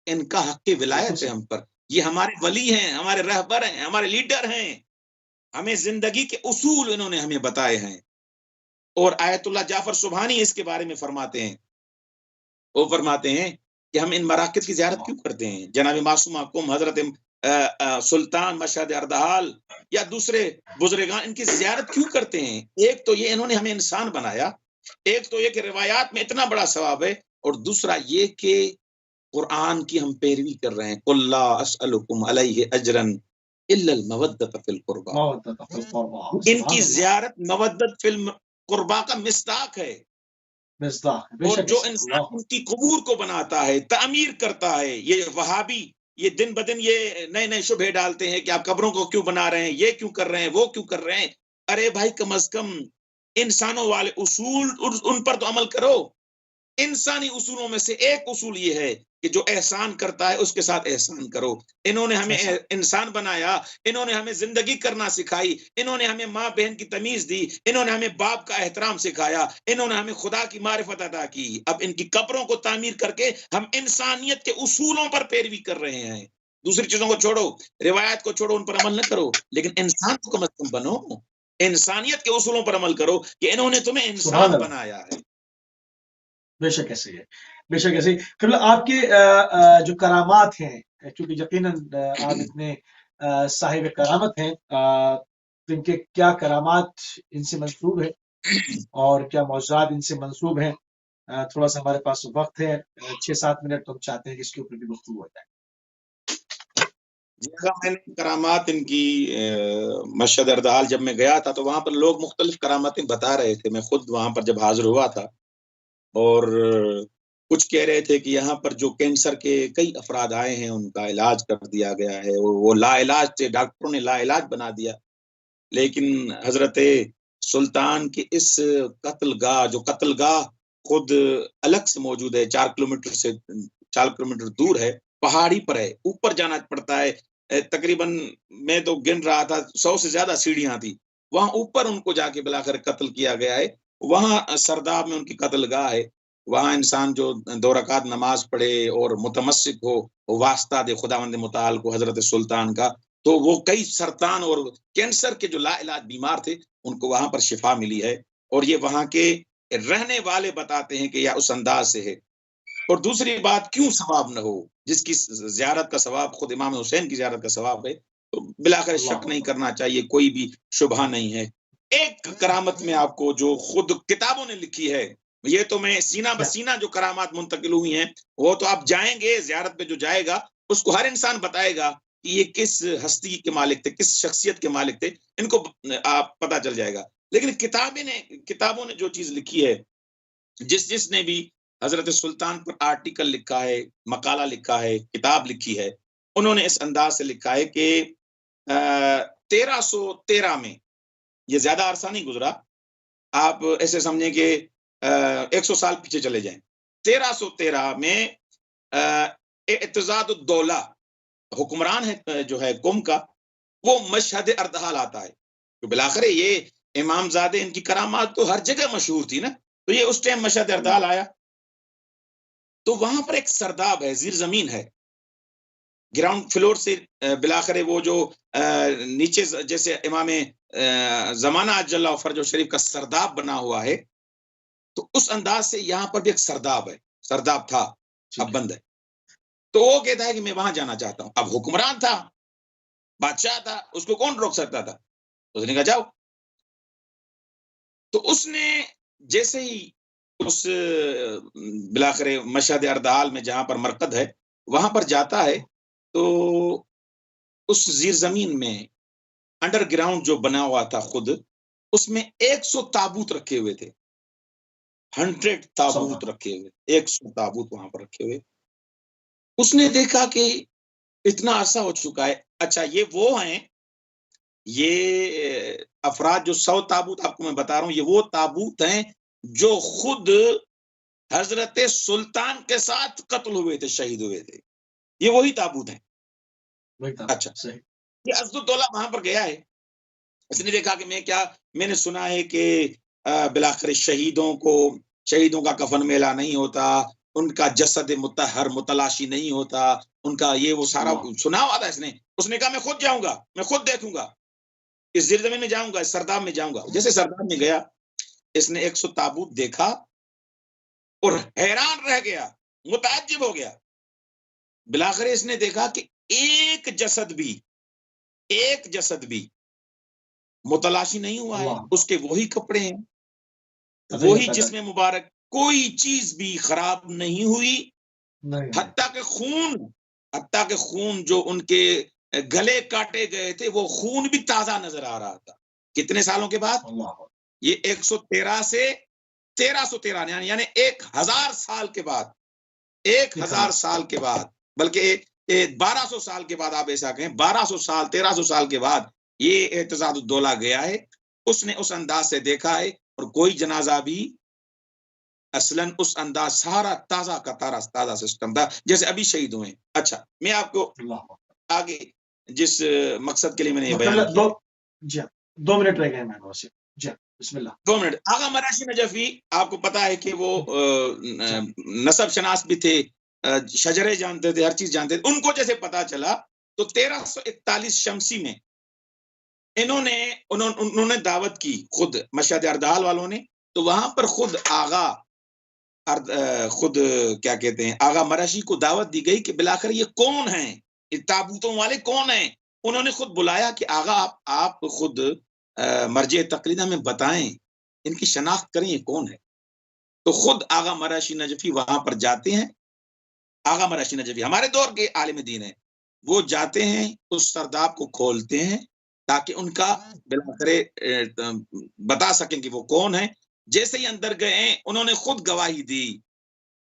ان کا حق بالکل ولایت ہے صحیح ہم پر. یہ ہمارے ولی ہیں، ہمارے رہبر ہیں، ہمارے لیڈر ہیں. ہمیں زندگی کے اصول انہوں نے ہمیں بتائے ہیں. اور آیت اللہ جعفر سبحانی اس کے بارے میں فرماتے ہیں، وہ فرماتے ہیں کہ ہم ان مراکز کی زیارت کیوں کرتے ہیں. جناب معصوم حکم حضرت سلطان مشہد اردحال یا دوسرے بزرگان ان کی زیارت کیوں کرتے ہیں؟ ایک تو یہ انہوں نے ہمیں انسان بنایا، ایک تو یہ کہ روایات میں اتنا بڑا ثواب ہے، اور دوسرا یہ کہ قرآن کی ہم پیروی کر رہے ہیں. قل لا اسألکم علیہ اجرا الا المودۃ فی القربى. مودۃ فی القربى. ان سبحان کی اللہ. زیارت مودت فی القربى کا مصداق ہے. مصداق بے اور شک جو ایسے. انسان اللہ ان کی قبور کو بناتا ہے، تعمیر کرتا ہے، یہ وہابی یہ دن بدن یہ نئے نئے شبہے ڈالتے ہیں کہ آپ قبروں کو کیوں بنا رہے ہیں، یہ کیوں کر رہے ہیں، وہ کیوں کر رہے ہیں. ارے بھائی کم از کم انسانوں والے اصول ان پر تو عمل کرو. انسانی اصولوں میں سے ایک اصول یہ ہے کہ جو احسان کرتا ہے اس کے ساتھ احسان کرو. انہوں نے ہمیں احسان. انسان بنایا، انہوں نے ہمیں زندگی کرنا سکھائی، انہوں نے ہمیں ماں بہن کی تمیز دی، انہوں نے ہمیں باپ کا احترام سکھایا، انہوں نے ہمیں خدا کی معرفت عطا کی. اب ان کی قبروں کو تعمیر کر کے ہم انسانیت کے اصولوں پر پیروی کر رہے ہیں. دوسری چیزوں کو چھوڑو، روایات کو چھوڑو، ان پر عمل نہ کرو، لیکن انسان کو کم از کم بنو، انسانیت کے اصولوں پر عمل کرو کہ انہوں نے تمہیں سبحان انسان اللہ. بنایا ہے. بے شک ایسے ہے، بے شک ایسے. قبلہ آپ کے جو کرامات ہیں، چونکہ یقیناً آپ اتنے صاحب کرامت ہیں، تو ان کے کیا کرامات ان سے منسوب ہے اور کیا معجزات ان سے منسوب ہیں. تھوڑا سا ہمارے پاس وقت ہے، 6-7 منٹ، تو ہم چاہتے ہیں کہ اس کے اوپر بھی گفتگو ہو جائے. جی اگر میں نے کرامات ان کی مشہد اردحال جب میں گیا تھا تو وہاں پر لوگ مختلف کراماتیں بتا رہے تھے. میں خود وہاں پر جب حاضر ہوا تھا، اور کچھ کہہ رہے تھے کہ یہاں پر جو کینسر کے کئی افراد آئے ہیں ان کا علاج کر دیا گیا ہے، وہ لا علاج تھے، ڈاکٹروں نے لا علاج بنا دیا. لیکن حضرت سلطان کی اس قتل گاہ خود الگ سے موجود ہے، 4 کلومیٹر دور ہے، پہاڑی پر ہے، اوپر جانا پڑتا ہے. تقریباً میں تو گن رہا تھا 100 سے زیادہ سیڑھیاں تھی. وہاں اوپر ان کو جا کے بلا کر قتل کیا گیا ہے. وہاں سرداب میں ان کی قتل گاہ ہے. وہاں انسان جو 2 رکعت نماز پڑھے اور متمسک ہو، واسطہ دے خداوند متعال کو حضرت سلطان کا، تو وہ کئی سرطان اور کینسر کے جو لا علاج بیمار تھے ان کو وہاں پر شفا ملی ہے. اور یہ وہاں کے رہنے والے بتاتے ہیں کہ یہ اس انداز سے ہے. اور دوسری بات، کیوں ثواب نہ ہو؟ جس کی زیارت کا ثواب خود امام حسین کی زیارت کا ثواب ہے، تو بلاخر شک نہیں کرنا چاہیے، کوئی بھی شبہ نہیں ہے. ایک کرامت میں آپ کو جو خود کتابوں نے لکھی ہے، یہ تو میں سینہ بسینہ جو کرامات منتقل ہوئی ہیں وہ تو آپ جائیں گے زیارت پہ، جو جائے گا اس کو ہر انسان بتائے گا کہ یہ کس ہستی کے مالک تھے، کس شخصیت کے مالک تھے، ان کو آپ پتہ چل جائے گا. لیکن کتابوں نے جو چیز لکھی ہے، جس نے بھی حضرت سلطان پر آرٹیکل لکھا ہے، مقالہ لکھا ہے، کتاب لکھی ہے، انہوں نے اس انداز سے لکھا ہے کہ 1313 میں، یہ زیادہ عرصہ نہیں گزرا، آپ ایسے سمجھیں کہ 100 سال پیچھے چلے جائیں. 1313 میں اعتزاد الدولہ حکمران ہے جو ہے قوم کا، وہ مشہد اردحال آتا ہے. تو بلاخر یہ امام زادے ان کی کرامات تو ہر جگہ مشہور تھی نا، تو یہ اس ٹائم مشہد اردحال آیا. تو وہاں پر ایک سرداب ہے، زیر زمین ہے، گراؤنڈ فلور سے بلاخر وہ جو نیچے جیسے امام زمانہ عجل اللہ فرجہ شریف کا سرداب بنا ہوا ہے، تو اس انداز سے یہاں پر بھی ایک سرداب ہے. سرداب تھا، اب بند ہے. تو وہ کہتا ہے کہ میں وہاں جانا چاہتا ہوں. اب حکمران تھا، بادشاہ تھا، اس کو کون روک سکتا تھا؟ اس نے کہا جاؤ. تو اس نے جیسے ہی اس بلاخر مشہد اردحال میں جہاں پر مرکز ہے وہاں پر جاتا ہے، تو اس زیر زمین میں انڈر گراؤنڈ جو بنا ہوا تھا خود، اس میں 100 تابوت رکھے ہوئے تھے، 100 تابوت رکھے ہوئے، 100 تابوت وہاں پر رکھے ہوئے. اس نے دیکھا کہ اتنا عرصہ ہو چکا ہے. اچھا، یہ وہ ہیں، یہ افراد جو 100 تابوت آپ کو میں بتا رہا ہوں، یہ وہ تابوت ہیں جو خود حضرت سلطان کے ساتھ قتل ہوئے تھے، شہید ہوئے تھے. یہ وہی تابوت ہے. وہی تھا. اچھا صحیح. یہ اسداللہ وہاں پر گیا ہے. اس نے دیکھا کہ میں نے سنا ہے کہ بلاخر شہیدوں کا کفن میلہ نہیں ہوتا، ان کا جسد مطہر متلاشی نہیں ہوتا، ان کا یہ وہ سارا سنا ہوا تھا. اس نے کہا میں خود جاؤں گا، میں خود دیکھوں گا، اس زیرزمین میں جاؤں گا، اس سرداب میں جاؤں گا. جیسے سرداب میں گیا، اس نے 100 تابوت دیکھا اور حیران رہ گیا، متعجب ہو گیا. بلاخر اس نے دیکھا کہ ایک جسد بھی متلاشی نہیں ہوا ہے. اس کے وہی کپڑے ہیں، وہی جسم مبارک، کوئی چیز بھی خراب نہیں ہوئی. حتیٰ کہ خون جو ان کے گلے کاٹے گئے تھے، وہ خون بھی تازہ نظر آ رہا تھا. کتنے سالوں کے بعد؟ یہ 113 سے 1313 یعنی 1000 سال کے بعد، 1000 سال کے بعد، بلکہ 1200 سال کے بعد، آپ ایسا کہیں 1200 سال 1300 سال کے بعد یہ اعتزاد الدولہ گیا ہے. اس نے اس انداز سے دیکھا ہے، اور کوئی جنازہ بھی اصلاً اس انداز سارا تازہ کا تازہ سسٹم تھا، جیسے ابھی شہید ہوئے. اچھا، میں آپ کو آگے جس مقصد کے لیے میں نے یہ بیان کیا، جی 2 منٹ رہ گئے. جی بسم اللہ. 2 منٹ. آغا مراشی نجفی آپ کو پتا ہے کہ وہ نسب شناس بھی تھے، شجرے جانتے تھے، ہر چیز جانتے تھے. ان کو جیسے پتا چلا تو 1341 شمسی میں انہوں نے دعوت کی، خود مشہد اردال والوں نے. تو وہاں پر خود کیا کہتے ہیں، آغا مراشی کو دعوت دی گئی کہ بلاخر یہ کون ہیں، تابوتوں والے کون ہیں. انہوں نے خود بلایا کہ آغا آپ خود مرجع تقلید ہمیں بتائیں، ان کی شناخت کریں یہ کون ہے. تو خود آغا مراشی نجفی وہاں پر جاتے ہیں. آغا مراشی نجفی ہمارے دور کے عالم دین ہیں، وہ جاتے ہیں، اس سرداب کو کھولتے ہیں تاکہ ان کا بلاخر بتا سکیں کہ وہ کون ہیں. جیسے ہی اندر گئے، انہوں نے خود گواہی دی.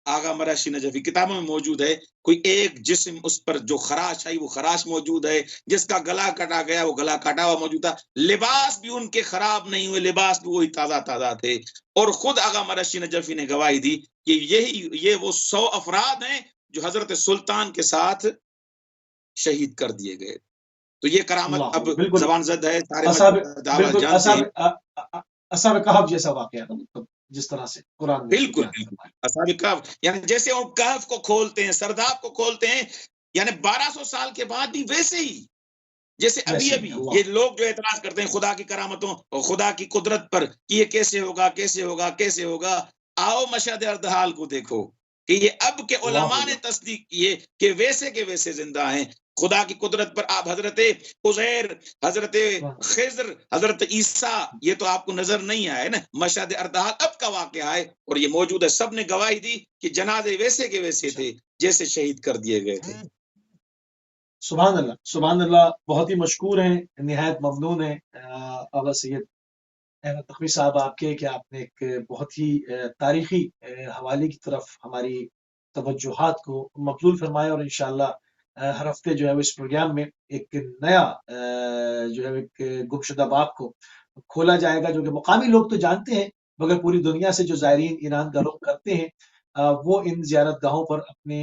آغا مراشی نجفی کتابوں میں موجود ہے، کوئی ایک جسم اس پر جو خراش آئی وہ خراش موجود ہے، جس کا گلا کٹا گیا وہ گلا کٹا ہوا موجود تھا. لباس بھی ان کے خراب نہیں ہوئے، لباس بھی وہی تازہ تھے. اور خود آغا مراشی نجفی نے گواہی دی کہ یہ وہ 100 افراد ہیں جو حضرت سلطان کے ساتھ شہید کر دیے گئے. تو یہ کرامت اب زبان زد ہے، سارے اصحاب کہف جیسا واقعہ تھا، جس طرح سے قرآن میں. بالکل اصحاب کہف، یعنی جیسے وہ کہف کو کھولتے ہیں، سرداب کو کھولتے ہیں، یعنی 1200 سال کے بعد بھی ویسے ہی جیسے ابھی یہ لوگ جو اعتراض کرتے ہیں خدا کی کرامتوں اور خدا کی قدرت پر کہ یہ کیسے ہوگا. آؤ مشہد اردحال کو دیکھو کہ یہ اب کے علماء نے تصدیق کیے کہ ویسے زندہ ہیں. خدا کی قدرت پر آپ حضرت عزیر، حضرت خضر، حضرت عیسیٰ، یہ تو آپ کو نظر نہیں آئے نا. مشہد اردحال اب کا واقعہ ہے اور یہ موجود ہے. سب نے گواہی دی کہ جنازے ویسے تھے جیسے شہید کر دیے گئے تھے. سبحان اللہ، سبحان اللہ. بہت ہی مشکور ہیں، نہایت ممنون ہیں آغا سید احمد تقوی صاحب آپ کے، کہ آپ نے ایک بہت ہی تاریخی حوالے کی طرف ہماری توجہات کو مبذول فرمایا. اور انشاءاللہ ہر ہفتے جو ہے اس پروگرام میں ایک نیا جو ہے ایک گمشدہ باب کو کھولا جائے گا، جو کہ مقامی لوگ تو جانتے ہیں، مگر پوری دنیا سے جو زائرین ایران کا رخ کرتے ہیں وہ ان زیارت گاہوں پر اپنے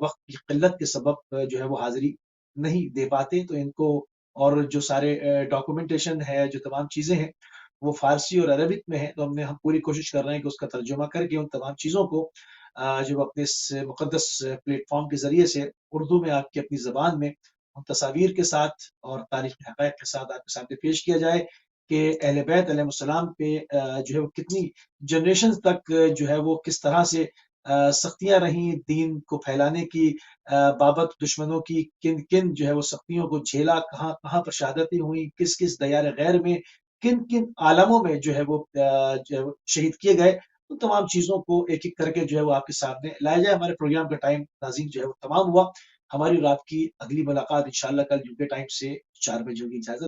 وقت کی قلت کے سبب جو ہے وہ حاضری نہیں دے پاتے. تو ان کو، اور جو سارے ڈاکومنٹیشن ہے، جو تمام چیزیں ہیں وہ فارسی اور عربک میں ہے. تو ہم پوری کوشش کر رہے ہیں کہ اس کا ترجمہ کر کے ان تمام چیزوں کو جو اپنے اس مقدس پلیٹ فارم کے ذریعے سے اردو میں آپ کی اپنی زبان میں ان تصاویر کے ساتھ اور تاریخی حقائق کے ساتھ آپ کے سامنے پیش کیا جائے کہ اہل بیت علیہ السلام پہ جو ہے وہ کتنی جنریشنز تک جو ہے وہ کس طرح سے سختیاں رہیں دین کو پھیلانے کی بابت. دشمنوں کی کن کن جو ہے وہ سختیوں کو جھیلا، کہاں پر شہادتیں ہوئیں، کس دیار غیر میں، کن عالموں میں جو ہے وہ شہید کیے گئے. ان تمام چیزوں کو ایک ایک کر کے جو ہے وہ آپ کے سامنے لایا جائے. ہمارے پروگرام کا ٹائم ناظرین جو ہے وہ تمام ہوا. ہماری اور آپ کی اگلی ملاقات انشاءاللہ کل یو کے ٹائم سے 4 بجے ہوگی. اجازت.